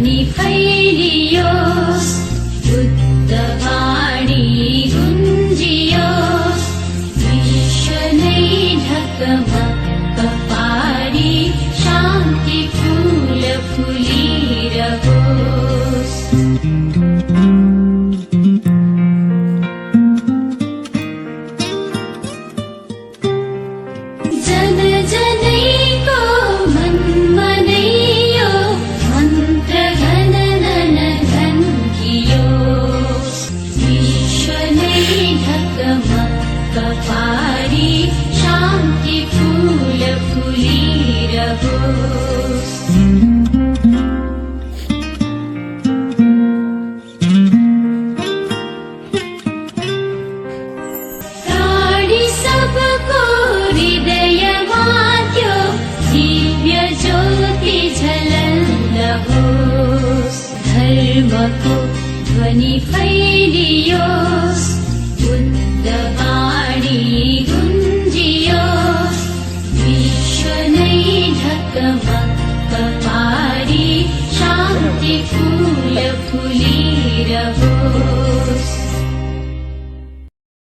ध्वनि फैलियोस् बुद्धवाणी गुञ्जियोस् विश्व नै ढकमक्क पारी शान्ति फूल फुलिरहोस्। जन जनैको मन मनैयो मन्त्र गणनन घन्कियोस् विश्व नै ढकमक्क पारी शान्ति फूल फुलिरहोस्। प्राणी सबको हृदय वाद्यो दिव्य ज्योति झलल्लहोस् धर्मको ध्वनि फैलियोस् बुद्धवाणी गुञ्जियोस् विश्व नै ढकमक्क पारी शान्ति फूल फुलिरहोस्।